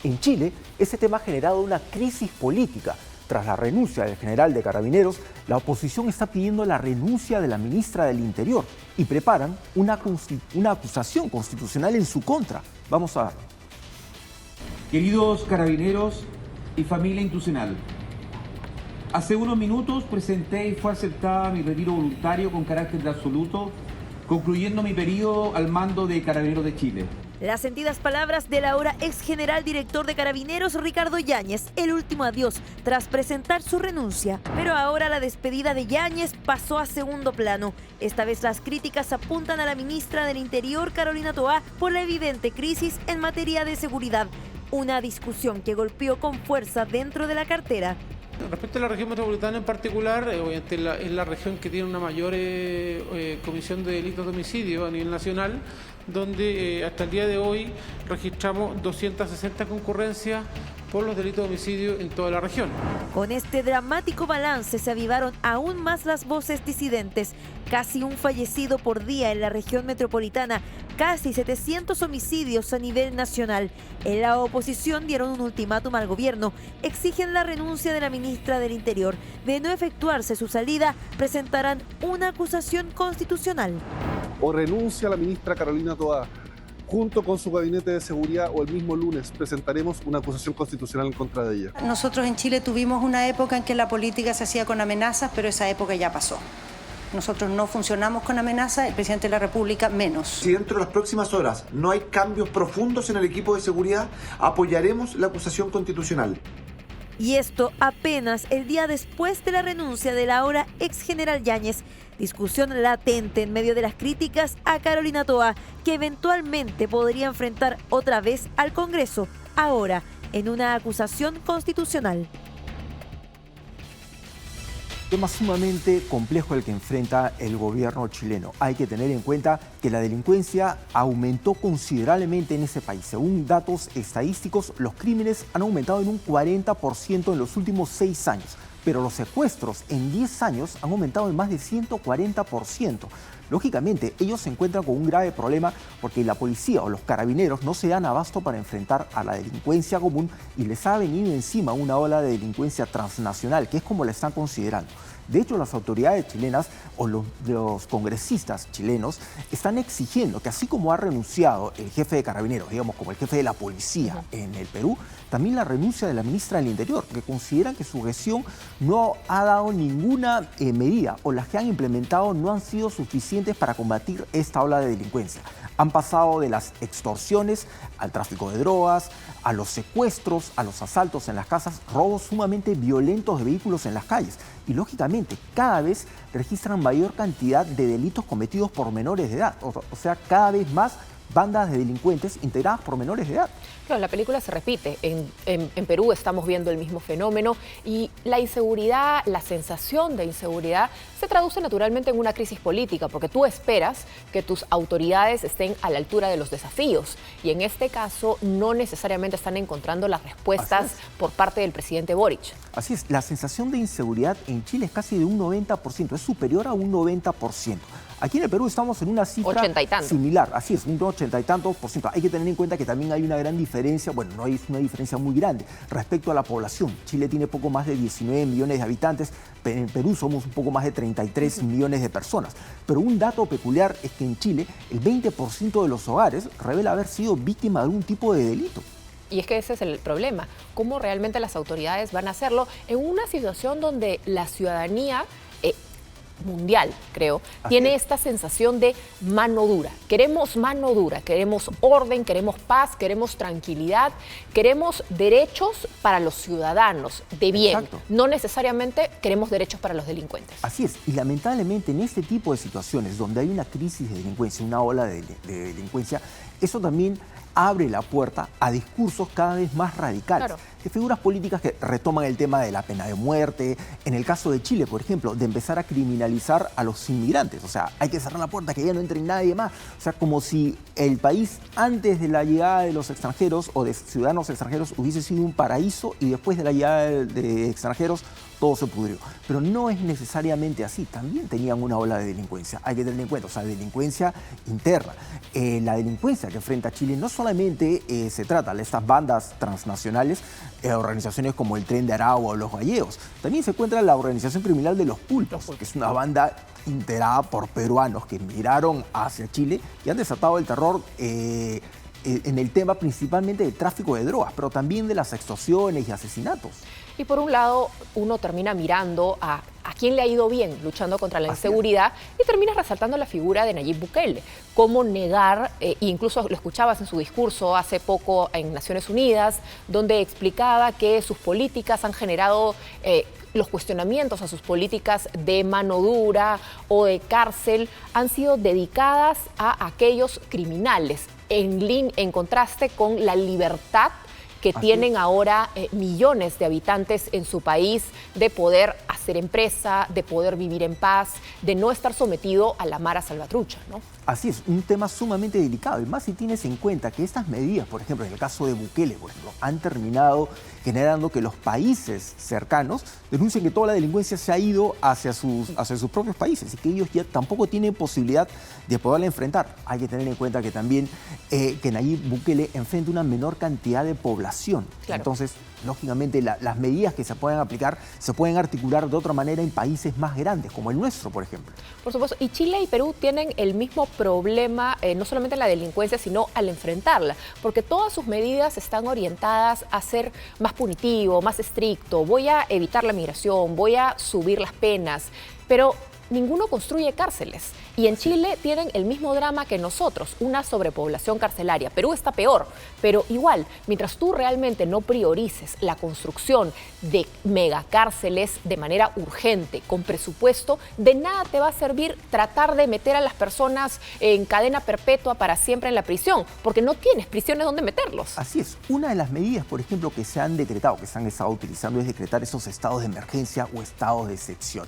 En Chile, ese tema ha generado una crisis política. Tras la renuncia del general de Carabineros, la oposición está pidiendo la renuncia de la ministra del Interior y preparan una acusación constitucional en su contra. Vamos a ver. Queridos carabineros y familia institucional, hace unos minutos presenté y fue aceptada mi retiro voluntario con carácter de absoluto, concluyendo mi periodo al mando de Carabineros de Chile. Las sentidas palabras del ahora ex general director de Carabineros, Ricardo Yáñez, el último adiós tras presentar su renuncia. Pero ahora la despedida de Yáñez pasó a segundo plano. Esta vez las críticas apuntan a la ministra del Interior, Carolina Toá, por la evidente crisis en materia de seguridad. Una discusión que golpeó con fuerza dentro de la cartera. Respecto a la región metropolitana en particular, obviamente es la región que tiene una mayor comisión de delitos de homicidio a nivel nacional, donde hasta el día de hoy registramos 260 concurrencias por los delitos de homicidio en toda la región. Con este dramático balance se avivaron aún más las voces disidentes. Casi un fallecido por día en la región metropolitana, casi 700 homicidios a nivel nacional. En la oposición dieron un ultimátum al gobierno. Exigen la renuncia de la ministra del Interior. De no efectuarse su salida, presentarán una acusación constitucional. O renuncia la ministra Carolina Toá, junto con su gabinete de seguridad, o el mismo lunes presentaremos una acusación constitucional en contra de ella. Nosotros en Chile tuvimos una época en que la política se hacía con amenazas, pero esa época ya pasó. Nosotros no funcionamos con amenazas, el presidente de la República menos. Si dentro de las próximas horas no hay cambios profundos en el equipo de seguridad, apoyaremos la acusación constitucional. Y esto apenas el día después de la renuncia del ahora ex general Yáñez. Discusión latente en medio de las críticas a Carolina Toá, que eventualmente podría enfrentar otra vez al Congreso, ahora en una acusación constitucional. Tema sumamente complejo el que enfrenta el gobierno chileno. Hay que tener en cuenta que la delincuencia aumentó considerablemente en ese país. Según datos estadísticos, los crímenes han aumentado en un 40% en los últimos 6 años, pero los secuestros en 10 años han aumentado en más de 140%. Lógicamente, ellos se encuentran con un grave problema porque la policía o los carabineros no se dan abasto para enfrentar a la delincuencia común y les ha venido encima una ola de delincuencia transnacional, que es como la están considerando. De hecho, las autoridades chilenas o los congresistas chilenos están exigiendo que, así como ha renunciado el jefe de carabineros, digamos como el jefe de la policía en el Perú, también la renuncia de la ministra del Interior, que consideran que su gestión no ha dado ninguna medida o las que han implementado no han sido suficientes para combatir esta ola de delincuencia. Han pasado de las extorsiones al tráfico de drogas, a los secuestros, a los asaltos en las casas, robos sumamente violentos de vehículos en las calles. Y lógicamente cada vez registran mayor cantidad de delitos cometidos por menores de edad. O sea, cada vez más bandas de delincuentes integradas por menores de edad. Claro, la película se repite. En Perú estamos viendo el mismo fenómeno y la inseguridad, la sensación de inseguridad se traduce naturalmente en una crisis política, porque tú esperas que tus autoridades estén a la altura de los desafíos y en este caso no necesariamente están encontrando las respuestas por parte del presidente Boric. Así es, la sensación de inseguridad en Chile es casi de un 90%, es superior a un 90%. Aquí en el Perú estamos en una cifra 80 y tanto. Similar, así es, un 80 y tantos por ciento. Hay que tener en cuenta que también hay una gran diferencia, bueno, no hay una diferencia muy grande respecto a la población. Chile tiene poco más de 19 millones de habitantes, en Perú somos un poco más de 33 millones de personas. Pero un dato peculiar es que en Chile el 20% de los hogares revela haber sido víctima de algún tipo de delito. Y es que ese es el problema, cómo realmente las autoridades van a hacerlo en una situación donde la ciudadanía mundial, creo, tiene esta sensación de mano dura. Queremos mano dura, queremos orden, queremos paz, queremos tranquilidad, queremos derechos para los ciudadanos de bien. Exacto. No necesariamente queremos derechos para los delincuentes. Así es, y lamentablemente en este tipo de situaciones donde hay una crisis de delincuencia, una ola de delincuencia, eso también abre la puerta a discursos cada vez más radicales. Claro. de figuras políticas que retoman el tema de la pena de muerte. En el caso de Chile, por ejemplo, de empezar a criminalizar a los inmigrantes. O sea, hay que cerrar la puerta, que ya no entre nadie más. O sea, como si el país antes de la llegada de los extranjeros o de ciudadanos extranjeros hubiese sido un paraíso y después de la llegada de extranjeros todo se pudrió. Pero no es necesariamente así. También tenían una ola de delincuencia. Hay que tener en cuenta, o sea, delincuencia interna. La delincuencia que enfrenta Chile no solamente se trata de estas bandas transnacionales, organizaciones como el Tren de Aragua o los Gallegos. También se encuentra la organización criminal de los Pulpos, que es una banda integrada por peruanos que emigraron hacia Chile y han desatado el terror en el tema principalmente del tráfico de drogas, pero también de las extorsiones y asesinatos. Y por un lado, uno termina mirando a quién le ha ido bien luchando contra la inseguridad y termina resaltando la figura de Nayib Bukele. Cómo negar, incluso lo escuchabas en su discurso hace poco en Naciones Unidas, donde explicaba que sus políticas han generado los cuestionamientos a sus políticas de mano dura o de cárcel han sido dedicadas a aquellos criminales, en contraste con la libertad que tienen ahora millones de habitantes en su país de poder hacer empresa, de poder vivir en paz, de no estar sometido a la mara salvatrucha, ¿no? Así es, un tema sumamente delicado, y más si tienes en cuenta que estas medidas, por ejemplo, en el caso de Bukele, por ejemplo, han terminado generando que los países cercanos denuncien que toda la delincuencia se ha ido hacia sus propios países y que ellos ya tampoco tienen posibilidad de poderla enfrentar. Hay que tener en cuenta que también que Nayib Bukele enfrenta una menor cantidad de población. Claro. Entonces, lógicamente, las medidas que se pueden aplicar se pueden articular de otra manera en países más grandes, como el nuestro, por ejemplo. Por supuesto, y Chile y Perú tienen el mismo problema, no solamente en la delincuencia, sino al enfrentarla, porque todas sus medidas están orientadas a ser más punitivo, más estricto, voy a evitar la migración, voy a subir las penas, pero ninguno construye cárceles. Y en Chile tienen el mismo drama que nosotros, una sobrepoblación carcelaria. Perú está peor, pero igual, mientras tú realmente no priorices la construcción de megacárceles de manera urgente, con presupuesto, de nada te va a servir tratar de meter a las personas en cadena perpetua para siempre en la prisión, porque no tienes prisiones donde meterlos. Así es. Una de las medidas, por ejemplo, que se han decretado, que se han estado utilizando, es decretar esos estados de emergencia o estados de excepción.